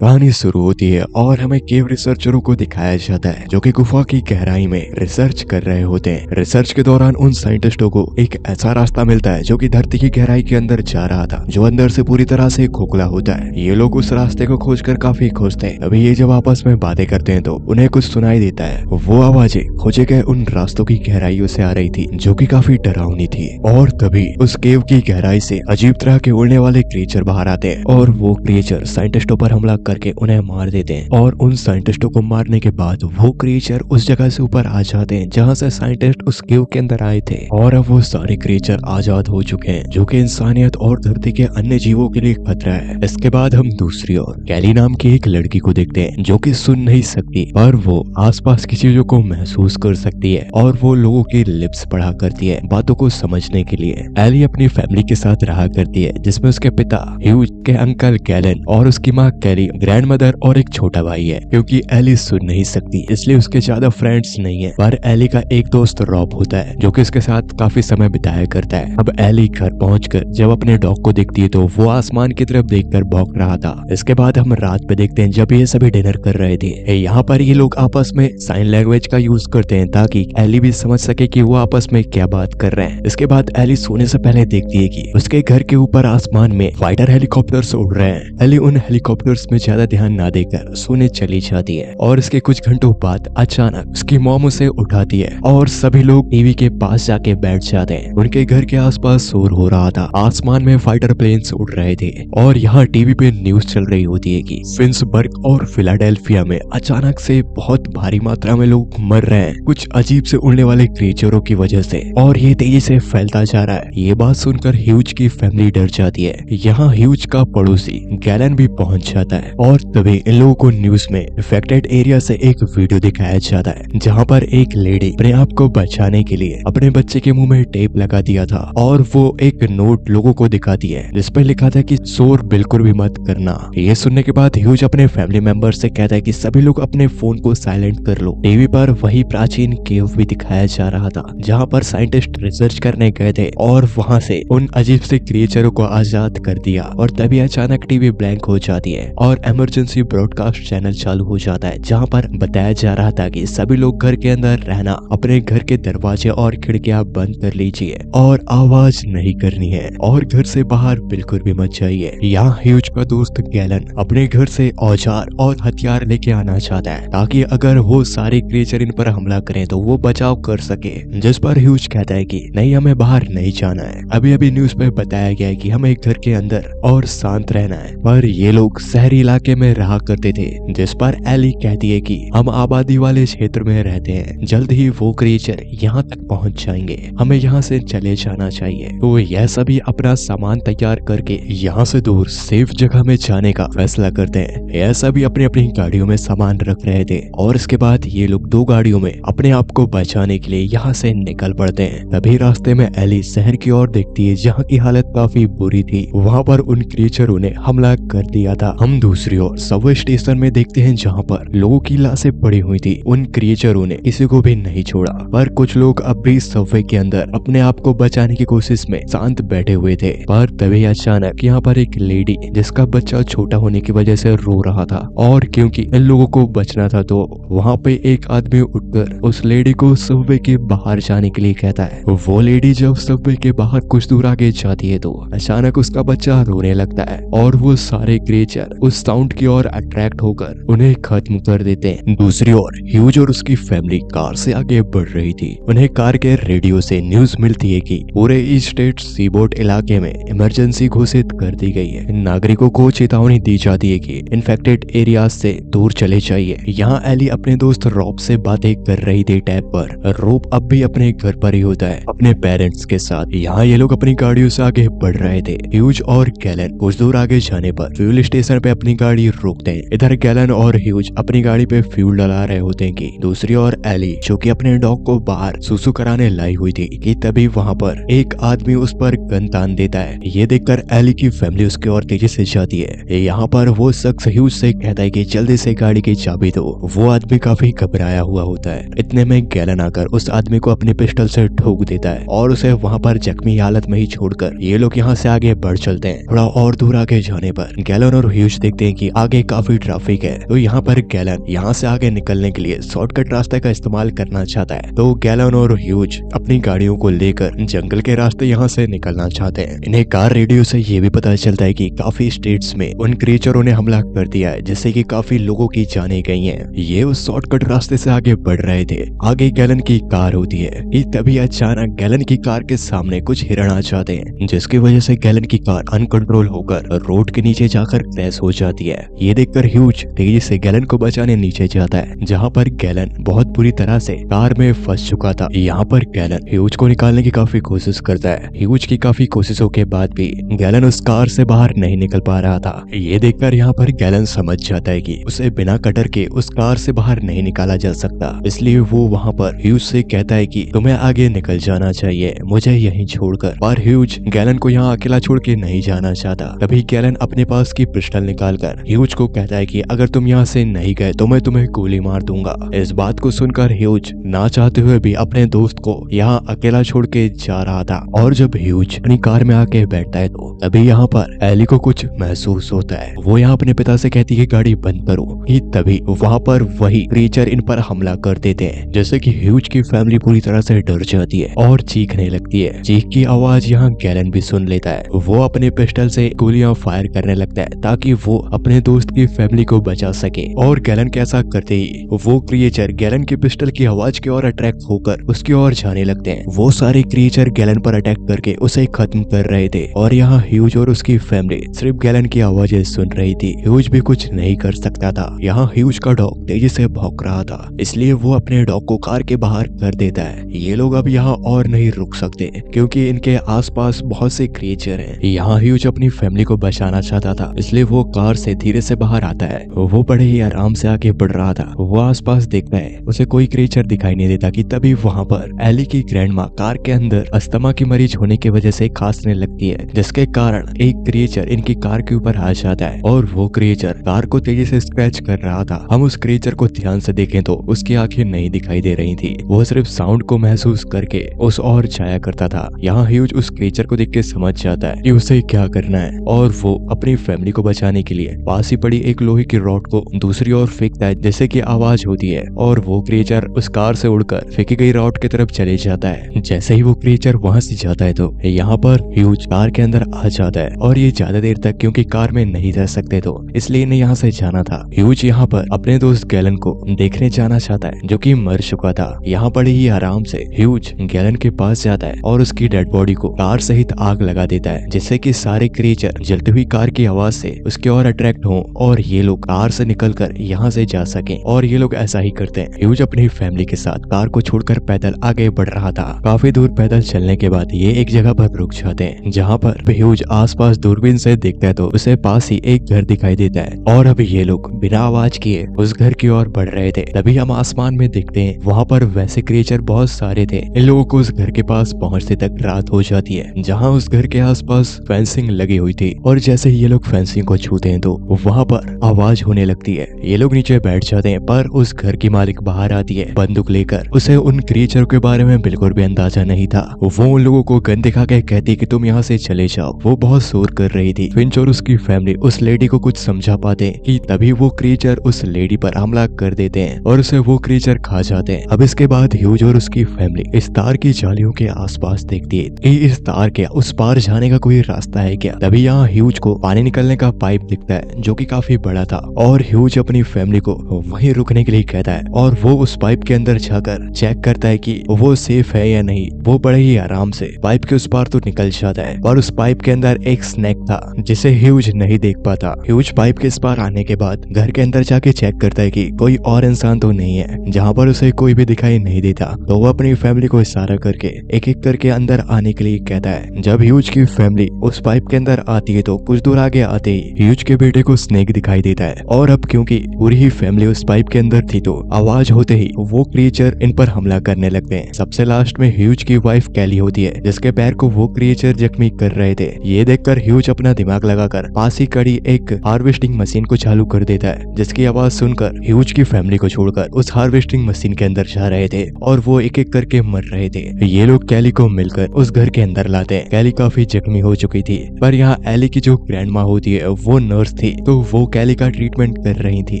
कहानी शुरू होती है और हमें केव रिसर्चरों को दिखाया जाता है जो कि गुफा की गहराई में रिसर्च कर रहे होते हैं। रिसर्च के दौरान उन साइंटिस्टों को एक ऐसा रास्ता मिलता है जो कि धरती की गहराई के अंदर जा रहा था, जो अंदर से पूरी तरह से खोखला होता है। ये लोग उस रास्ते को खोजकर काफी खुश थे। अभी ये जब आपस में बातें करते हैं तो उन्हें कुछ सुनाई देता है। वो आवाजें खोजे गए उन रास्तों की गहराइयों से आ रही थी जो कि काफी डरावनी थी। और तभी उस केव की गहराई से अजीब तरह के उड़ने वाले क्रिएचर बाहर आते हैं और वो क्रिएचर साइंटिस्टों पर हमला करके उन्हें मार देते हैं। और उन साइंटिस्टों को मारने के बाद वो क्रिएचर उस जगह से ऊपर आ जाते हैं जहाँ से साइंटिस्ट उस केव के अंदर आए थे। और अब वो सारे क्रिएचर आजाद हो चुके हैं जो कि इंसानियत और धरती के अन्य जीवों के लिए खतरा है। इसके बाद हम दूसरी ओर कैली नाम की एक लड़की को देखते हैं जो कि सुन नहीं सकती पर वो आसपास की चीजों को महसूस कर सकती है और वो लोगों की लिप्स पढ़ा करती है बातों को समझने के लिए। एली अपनी फैमिली के साथ रहा करती है जिसमें उसके पिता ह्यूज के अंकल गैलन और उसकी माँ कैरी, ग्रैंड मदर और एक छोटा भाई है। क्योंकि एली सुन नहीं सकती इसलिए उसके ज्यादा फ्रेंड्स नहीं है, पर एली का एक दोस्त रॉब होता है जो कि उसके साथ काफी समय बिताया करता है। अब एली घर पहुंचकर जब अपने डॉग को देखती है तो वो आसमान की तरफ देखकर भौंक रहा था। इसके बाद हम रात पे देखते हैं जब ये सभी डिनर कर रहे थे। यहाँ पर ये लोग आपस में साइन लैंग्वेज का यूज करते हैं ताकि एली भी समझ सके कि वो आपस में क्या बात कर रहे हैं। इसके बाद एली सोने से पहले देखती है कि उसके घर के ऊपर आसमान में फाइटर हेलीकॉप्टर्स उड़ रहे हैं। एली उन हेलीकॉप्टर्स में ज्यादा ध्यान ना देकर सोने चली जाती है और इसके कुछ घंटों बाद अचानक उसकी मॉम उसे उठाती है और सभी लोग टीवी के पास जाके बैठ जाते हैं। उनके घर के आसपास शोर हो रहा था, आसमान में फाइटर प्लेन्स उड़ रहे थे और यहाँ टीवी पे न्यूज चल रही होती है कि फिंसबर्ग और फिलाडेल्फिया में अचानक से बहुत भारी मात्रा में लोग मर रहे हैं कुछ अजीब से उड़ने वाले क्रिएचरों की वजह से, और ये तेजी से फैलता जा रहा है। ये बात सुनकर ह्यूज की फैमिली डर जाती है। यहाँ ह्यूज का पड़ोसी गैलन भी पहुंच जाता है और तभी इन लोगों को न्यूज में इफेक्टेड एरिया से एक वीडियो दिखाया जाता है जहाँ पर एक लेडी अपने आप को बचाने के लिए अपने बच्चे के मुंह में टेप लगा दिया था और वो एक नोट लोगों को दिखाती है जिसपे लिखा था कि शोर बिल्कुल भी मत करना। ये सुनने के बाद ह्यूज अपने फैमिली मेंबर से कहता है कि सभी लोग अपने फोन को साइलेंट कर लो। टीवी पर वही प्राचीन केव भी दिखाया जा रहा था जहाँ पर साइंटिस्ट रिसर्च करने गए थे और वहाँ से उन अजीब से क्रिएचरों को आजाद कर दिया। और तभी अचानक टीवी ब्लैंक हो जाती है और इमरजेंसी ब्रॉडकास्ट चैनल चालू हो जाता है जहाँ पर बताया जा रहा था कि सभी लोग घर के अंदर रहना, अपने घर के दरवाजे और खिड़कियां बंद कर लीजिए और आवाज नहीं करनी है और घर से बाहर बिल्कुल भी मत जाइए। यहाँ ह्यूज का दोस्त गैलन अपने घर से औजार और हथियार लेके आना चाहता है ताकि अगर वो सारे क्रिएचर इन पर हमला करें तो वो बचाव कर सके। जिस पर ह्यूज कहता है कि नहीं, हमें बाहर नहीं जाना है। अभी अभी न्यूज पे बताया गया है कि हमें घर के अंदर और शांत रहना है, पर ये लोग शहरी इलाके में रहा करते थे। जिस पर एली कहती है कि हम आबादी वाले क्षेत्र में रहते हैं, जल्द ही वो क्रिएचर यहाँ तक पहुँच जाएंगे, हमें यहाँ से चले जाना चाहिए। तो यह सभी अपना सामान तैयार करके यहाँ से दूर सेफ जगह में जाने का फैसला करते हैं। यह सभी अपनी अपनी गाड़ियों में सामान रख रहे थे और इसके बाद ये लोग 2 गाड़ियों में अपने आप को बचाने के लिए यहाँ से निकल पड़ते हैं। तभी रास्ते में एली शहर की ओर देखती है जहाँ की हालत काफी बुरी थी, वहाँ पर उन क्रिएचरों ने हमला कर दिया था। हम दूसरी ओर सबवे स्टेशन में देखते हैं जहाँ पर लोगों की लाशें पड़ी हुई थी। उन क्रिएचरों ने किसी को भी नहीं छोड़ा, पर कुछ लोग अब भी सबवे के अंदर अपने आप को बचाने की कोशिश में शांत बैठे हुए थे। पर तभी अचानक यहाँ पर एक लेडी जिसका बच्चा छोटा होने की वजह से रो रहा था और क्योंकि इन लोगों को बचना था तो वहाँ पे एक आदमी उठकर उस लेडी को सबवे के बाहर जाने के लिए कहता है। वो लेडी जब सबवे के बाहर कुछ दूर आगे जाती है तो अचानक उसका बच्चा रोने लगता है और वो सारे क्रिएचर उस साउंड की ओर अट्रैक्ट होकर उन्हें खत्म कर देते हैं। दूसरी ओर ह्यूज और उसकी फैमिली कार से आगे बढ़ रही थी। उन्हें कार के रेडियो से न्यूज मिलती है कि पूरे ईस्ट स्टेट सीबोर्ड इलाके में इमरजेंसी घोषित कर दी गई है। नागरिकों को चेतावनी दी जाती है कि इन्फेक्टेड एरिया से दूर चले जाइए। यहाँ एली अपने दोस्त रॉब से बातें कर रही थी टैब पर। रॉब अब भी अपने घर पर ही होता है अपने पेरेंट्स के साथ। यहाँ ये लोग अपनी गाड़ियों से आगे बढ़ रहे थे। ह्यूज और गैलन कुछ दूर आगे जाने पर फ्यूल स्टेशन पे अपनी गाड़ी रोकते हैं। इधर गैलन और ह्यूज अपनी गाड़ी पे फ्यूल डला रहे होते हैं कि दूसरी ओर एली जो कि अपने डॉग को बाहर सुसु कराने लाई हुई थी कि तभी वहाँ पर एक आदमी उस पर गन तान देता है। ये देखकर एली की फैमिली उसकी ओर तेजी से जाती है। यहाँ पर वो शख्स ह्यूज से कहता है कि जल्दी से गाड़ी की चाबी दो। वो आदमी काफी घबराया हुआ होता है। इतने में गैलन आकर उस आदमी को अपनी पिस्टल से ठोक देता है और उसे वहाँ पर जख्मी हालत में ही छोड़कर ये लोग यहाँ से आगे बढ़ चलते हैं। थोड़ा और दूर आगे जाने पर गैलन और ह्यूज देखते हैं हैं कि आगे काफी ट्रैफिक है। तो यहाँ पर गैलन यहाँ से आगे निकलने के लिए शॉर्टकट रास्ते का इस्तेमाल करना चाहता है। तो गैलन और ह्यूज अपनी गाड़ियों को लेकर जंगल के रास्ते यहाँ से निकलना चाहते हैं। इन्हें कार रेडियो से ये भी पता चलता है कि काफी स्टेट्स में उन क्रिएचरों ने हमला कर दिया है, जिससे कि काफी लोगों की जानें गई हैं। ये उस शॉर्टकट रास्ते से आगे बढ़ रहे थे। आगे गैलन की कार होती है कि तभी अचानक गैलन की कार के सामने कुछ हिरण आ जाते हैं, जिसकी वजह से गैलन की कार अनकंट्रोल होकर रोड के नीचे जाकर क्रैश हो जाती है। ये देखकर ह्यूज तेजी से गैलन को बचाने नीचे जाता है, जहाँ पर गैलन बहुत बुरी तरह से कार में फंस चुका था। यहाँ पर गैलन ह्यूज को निकालने की काफी कोशिश करता है। ह्यूज की काफी कोशिशों के बाद भी गैलन उस कार से बाहर नहीं निकल पा रहा था। ये देखकर यहाँ पर गैलन समझ जाता है कि उसे बिना कटर के उस कार से बाहर नहीं निकाला जा सकता, इसलिए वो वहाँ पर ह्यूज से कहता है कि तुम्हें आगे निकल जाना चाहिए, मुझे यहीं छोड़कर। पर ह्यूज गैलन को यहाँ अकेला छोड़ के नहीं जाना चाहता। तभी गैलन अपने पास की पिस्टल निकालकर ह्यूज को कहता है कि अगर तुम यहाँ से नहीं गए तो मैं तुम्हें गोली मार दूंगा। इस बात को सुनकर ह्यूज ना चाहते हुए भी अपने दोस्त को यहाँ अकेला छोड़ के जा रहा था। और जब ह्यूज अपनी कार में आके बैठता है तो तभी यहाँ पर एली को कुछ महसूस होता है। वो यहाँ अपने पिता से कहती है गाड़ी बंद करो। तभी वहाँ पर वही क्रीचर इन पर हमला कर देते हैं, जैसे कि ह्यूज की फैमिली पूरी तरह से डर जाती है और चीखने लगती है। चीख की आवाज यहाँ गैलन भी सुन लेता है। वो अपने पिस्टल से गोलियां फायर करने लगता है ताकि वो अपने दोस्त की फैमिली को बचा सके। और गैलन कैसा करते ही वो क्रिएचर गैलन की पिस्टल की आवाज की ओर अट्रैक्ट होकर उसकी ओर जाने लगते हैं। वो सारे क्रिएचर गैलन पर अटैक करके उसे खत्म कर रहे थे और यहाँ ह्यूज और उसकी फैमिली सिर्फ गैलन की आवाजें सुन रही थी। ह्यूज भी कुछ नहीं कर सकता था। यहाँ ह्यूज का डॉग तेजी से भौंक रहा था, इसलिए वो अपने डॉग को कार के बाहर कर देता है। ये लोग अब यहाँ और नहीं रुक सकते क्योंकि इनके आसपास बहुत से क्रिएचर हैं। यहाँ ह्यूज अपनी फैमिली को बचाना चाहता था, इसलिए वो कार से धीरे से बाहर आता है। वो बड़े ही आराम से आगे बढ़ रहा था। वो आसपास देखता है, उसे कोई क्रिएचर दिखाई नहीं देता कि तभी वहाँ पर एली की ग्रैंडमा कार के अंदर अस्थमा की मरीज होने की वजह से खांसने लगती है, जिसके कारण एक क्रिएचर इनकी कार के ऊपर आ जाता है और वो क्रिएचर कार को तेजी से स्क्रैच कर रहा था। हम उस क्रिएचर को ध्यान से देखें तो उसकी आंखें नहीं दिखाई दे रही थी। वो सिर्फ साउंड को महसूस करके उस ओर जाया करता था। यहाँ ह्यूज उस क्रिएचर को देख के समझ जाता है कि उसे क्या करना है और वो अपनी फैमिली को बचाने के लिए पास ही पड़ी एक लोहे की रॉड को दूसरी ओर फेंकता है, जैसे कि आवाज होती है और वो क्रिएचर उस कार से उड़कर फेंकी गई रॉड की तरफ चले जाता है। जैसे ही वो क्रिएचर वहां से जाता है तो यहाँ पर ह्यूज कार के अंदर आ जाता है और ये ज्यादा देर तक क्योंकि कार में नहीं रह सकते तो इसलिए इन्हें यहाँ से जाना था। ह्यूज यहाँ पर अपने दोस्त गैलन को देखने जाना चाहता है जो कि मर चुका था। यहाँ बड़े ही आराम से ह्यूज गैलन के पास जाता है और उसकी डेड बॉडी को कार सहित आग लगा देता है, जिससे कि सारे क्रिएचर जलती हुई कार की आवाज से उसके ओर अट्रैक्ट हों और ये लोग कार से निकलकर यहाँ से जा सकें। और ये लोग ऐसा ही करते हैं। ह्यूज अपनी फैमिली के साथ कार को छोड़कर पैदल आगे बढ़ रहा था। काफी दूर पैदल चलने के बाद ये एक जगह पर रुक जाते हैं, जहाँ पर ह्यूज आसपास दूरबीन से देखता है तो उसे पास ही एक घर दिखाई देता है और अब ये लोग बिना आवाज किए उस घर की ओर बढ़ रहे थे। तभी हम आसमान में देखते हैं वहाँ पर वैसे क्रिएचर बहुत सारे थे। इन लोगों को उस घर के पास पहुँचते तक रात हो जाती है, जहाँ उस घर के आसपास फेंसिंग लगी हुई थी और जैसे ही ये लोग फेंसिंग को छूते हैं तो वहाँ पर आवाज होने लगती है। ये लोग नीचे बैठ जाते हैं पर उस घर की मालिक बाहर आती है बंदूक लेकर। उसे उन क्रिएचर के बारे में बिल्कुल भी अंदाजा नहीं था। वो उन लोगों को गन दिखा के कहती कि तुम यहाँ से चले जाओ। वो बहुत शोर कर रही थी। फिंच और उसकी फैमिली उस लेडी को कुछ समझा पाते कि तभी वो क्रिएचर उस लेडी पर हमला कर देते हैं और उसे वो क्रिएचर खा जाते हैं। अब इसके बाद ह्यूज और उसकी फैमिली इस तार की जालियों के आसपास देखती है कि इस तार के उस पार जाने का कोई रास्ता है क्या। तभी यहाँ ह्यूज को पानी निकलने का पाइप दिखता है जो कि काफी बड़ा था और ह्यूज अपनी फैमिली को वहीं रुकने के लिए कहता है और वो उस पाइप के अंदर जाकर चेक करता है कि वो सेफ है या नहीं। वो बड़े ही आराम से पाइप के उस पार तो निकल जाता है और उस पाइप के अंदर एक स्नेक था जिसे ह्यूज नहीं देख पाता। ह्यूज पाइप के इस पार आने के बाद घर के अंदर जाके चेक करता है कि कोई और इंसान तो नहीं है, जहाँ पर उसे कोई भी दिखाई नहीं देता। तो वो अपनी फैमिली को इशारा करके एक एक करके अंदर आने के लिए कहता है। जब ह्यूज की फैमिली उस पाइप के अंदर आती है तो कुछ दूर आगे आते ही ह्यूज के बेटे को स्नेक दिखाई देता है और अब क्योंकि पूरी ही फैमिली उस पाइप के अंदर थी तो आवाज होते ही वो क्रिएचर इन पर हमला करने लगते हैं। सबसे लास्ट में ह्यूज की वाइफ कैली होती है जिसके पैर को वो क्रिएचर जख्मी कर रहे थे। ये देखकर ह्यूज अपना दिमाग लगाकर पास ही खड़ी एक हार्वेस्टिंग मशीन को चालू कर देता है, जिसकी आवाज सुनकर ह्यूज की फैमिली को छोड़कर उस हार्वेस्टिंग मशीन के अंदर जा रहे थे और वो एक एक करके मर रहे थे। ये लोग कैली को मिलकर उस घर के अंदर लाते हैं। कैली काफी जख्मी हो चुकी थी पर यहाँ एली की जो ग्रैंडमा होती है वो नर्स थी तो वो कैली का ट्रीटमेंट कर रही थी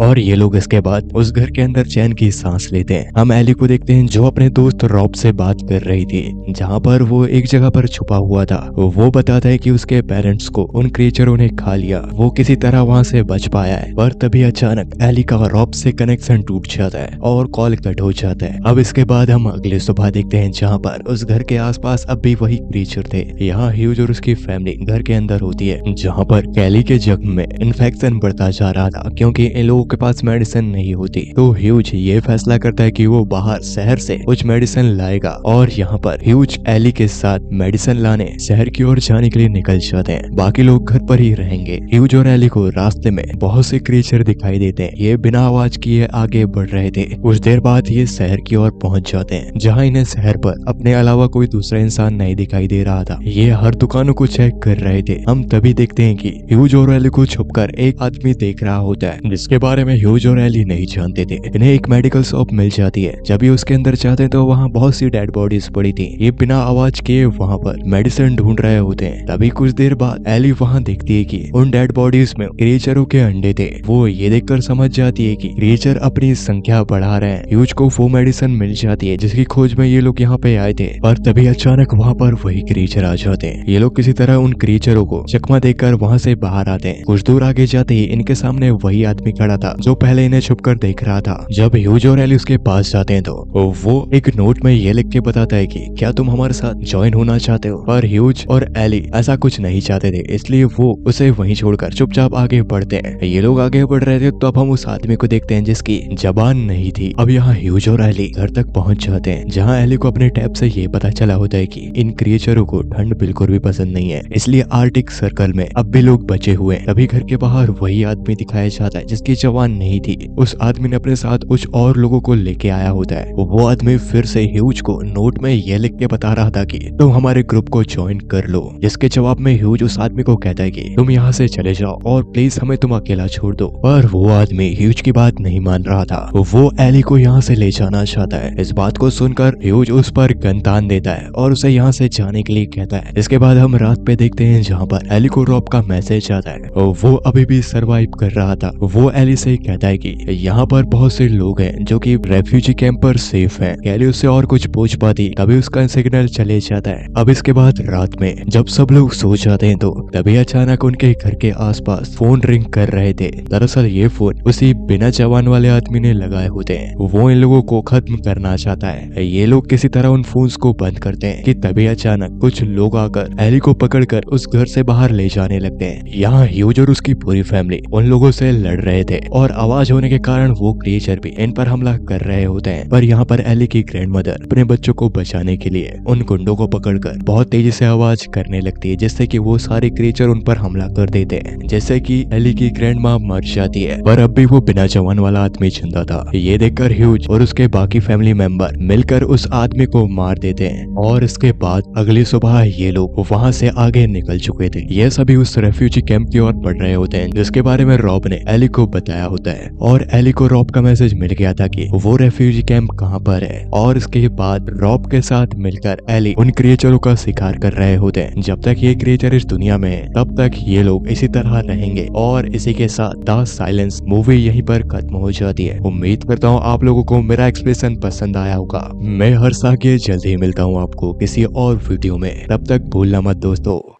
और ये लोग इसके बाद उस घर के अंदर चैन की सांस लेते हैं। हम एली को देखते हैं जो अपने दोस्त रॉब से बात कर रही थी, जहाँ पर वो एक जगह पर छुपा हुआ था। वो बताता है कि उसके पेरेंट्स को उन क्रिएचरों ने खा लिया, वो किसी तरह वहाँ से बच पाया है। पर तभी अचानक एली का रॉब से कनेक्शन टूट जाता है और कॉल कट हो जाता है। अब इसके बाद हम अगले सुबह देखते हैं जहाँ पर उस घर के आसपास अब भी वही क्रिएचर थे। यहाँ ह्यूज और उसकी फैमिली घर के अंदर होती है, जहाँ पर कैली के जख्म में इन्फेक्शन बढ़ता जा रहा था क्योंकि इन लोगों के पास मेडिसिन नहीं होती। तो ह्यूज ये फैसला करता है कि वो बाहर शहर से कुछ मेडिसिन लाएगा और यहाँ पर ह्यूज एली के साथ मेडिसिन लाने शहर की ओर जाने के लिए निकल जाते हैं। बाकी लोग घर पर ही रहेंगे। ह्यूज और एली को रास्ते में बहुत से क्रिएचर दिखाई देते हैं। ये बिना आवाज किए आगे बढ़ रहे थे। कुछ देर बाद ये शहर की ओर पहुंच जाते हैं, जहाँ इन्हें शहर पर अपने अलावा कोई दूसरा इंसान नहीं दिखाई दे रहा था। ये हर दुकानों को चेक कर रहे थे। हम तभी देखते हैं कि ह्यूज और एली को छुपकर एक आदमी देख रहा होता है, जिसके बारे में ह्यूज और एली नहीं जानते थे। इन्हें एक मेडिकल शॉप मिल जाती है। जब ये उसके अंदर जाते हैं तो वहाँ बहुत सी डेड बॉडीज पड़ी थी। ये बिना आवाज के वहाँ पर मेडिसिन ढूंढ रहे होते हैं। तभी कुछ देर बाद एली वहाँ देखती है कि उन डेड बॉडीज में क्रिएचरों के अंडे थे। वो ये देखकर समझ जाती है कि क्रिएचर अपनी संख्या बढ़ा रहे हैं। ह्यूज को वो मेडिसिन मिल जाती है जिसकी खोज में ये लोग यहाँ पे आए थे। पर तभी अचानक वहाँ पर वही क्रिएचर आ जाते हैं। ये लोग किसी तरह उन क्रिएचरों को चकमा देकर वहाँ से बाहर आते हैं। कुछ दूर आगे जाते ही इनके सामने वही आदमी खड़ा था जो पहले इन्हें छुपकर देख रहा था। जब ह्यूज और एली उसके पास जाते हैं तो वो एक नोट में ये लिख के बताता है कि क्या तुम हमारे साथ ज्वाइन होना चाहते हो। पर ह्यूज और एली ऐसा कुछ नहीं चाहते थे, इसलिए वो उसे वहीं छोड़कर चुपचाप आगे बढ़ते हैं। ये लोग आगे बढ़ रहे थे तो अब हम उस आदमी को देखते हैं जिसकी जबान नहीं थी। अब यहाँ ह्यूज और एली घर तक पहुंच जाते हैं, जहाँ एली को अपने टैब से ये पता चला होता है कि इन क्रिएचरों को ठंड बिल्कुल भी पसंद नहीं है, इसलिए आर्टिक सर्कल में अब भी लोग बचे हुए हैं। तभी घर के बाहर वही आदमी दिखाया जाता है जिसकी जबान नहीं थी। उस आदमी ने अपने साथ कुछ और लोगों को लेके आया होता है। वो आदमी फिर से ह्यूज को नोट में ये लिख के बता रहा था कि तुम हमारे ग्रुप को ज्वाइन कर लो, जिसके जवाब में ह्यूज उस आदमी को कहता है कि तुम यहाँ से चले जाओ और प्लीज हमें तुम अकेला छोड़ दो। पर वो आदमी ह्यूज की बात नहीं मान रहा था। वो एली को यहाँ से ले जाना चाहता है। इस बात को सुनकर ह्यूज उस पर गन तान देता है और उसे यहाँ से जाने के लिए कहता है। इसके बाद हम रात पे देखते हैं जहाँ पर एली को रॉब का मैसेज आता है। वो अभी भी सरवाइव कर रहा था। वो एली से कहता है कि यहाँ पर बहुत से लोग हैं जो कि रेफ्यूजी कैंप पर सेफ हैं। एली उससे और कुछ पूछ पाती तभी उसका सिग्नल चले जाता है। अब इसके बाद रात में जब सब लोग सो जाते हैं तो तभी अचानक उनके घर के आसपास फोन रिंग कर रहे थे। दरअसल ये फोन उसी बिना जवान वाले आदमी ने लगाए होते हैं। वो इन लोगों को खत्म करना चाहता है। ये लोग किसी तरह उन फोन्स को बंद करते हैं कि तभी अचानक कुछ लोग आकर एली को पकड़कर उस घर से बाहर ले जाने लगते हैं। यहाँ ह्यूज और उसकी पूरी फैमिली उन लोगों से लड़ रहे थे और आवाज होने के कारण वो क्रिएचर भी इन पर हमला कर रहे होते हैं। पर यहाँ पर एली की ग्रैंडमदर अपने बच्चों को बचाने के लिए उन गुंडों को पकड़कर बहुत तेजी से आवाज करने लगती है, जिससे कि वो सारे क्रिएचर उन पर हमला कर देते हैं। जैसे कि एली की ग्रैंड माँ मर जाती है, पर अब भी वो बिना जवान वाला आदमी जिंदा था। ये देखकर ह्यूज और उसके बाकी फैमिली मेंबर मिलकर उस आदमी को मार देते हैं और इसके बाद अगली सुबह ये लोग वहाँ से आगे निकल चुके थे। ये सभी उस रेफ्यूजी कैंप की ओर बढ़ रहे होते हैं, जिसके बारे में रॉब ने एली को बताया होता है। और एली को रॉब का मैसेज मिल गया था कि वो रेफ्यूजी कैंप कहाँ पर है। और इसके बाद रॉब के साथ मिलकर एली उन क्रिएचरों का शिकार कर रहे होते हैं। जब तक ये क्रिएचर इस दुनिया में है तब तक ये लोग इसी तरह रहेंगे। और इसी के साथ द साइलेंस मूवी यहीं पर खत्म हो जाती है। उम्मीद करता हूँ आप लोगों को मेरा एक्सप्रेशन पसंद आया होगा। मैं हर साल जल्दी ही मिलता हूँ आपको किसी और वीडियो में। तब तक भूलना मत दोस्तों।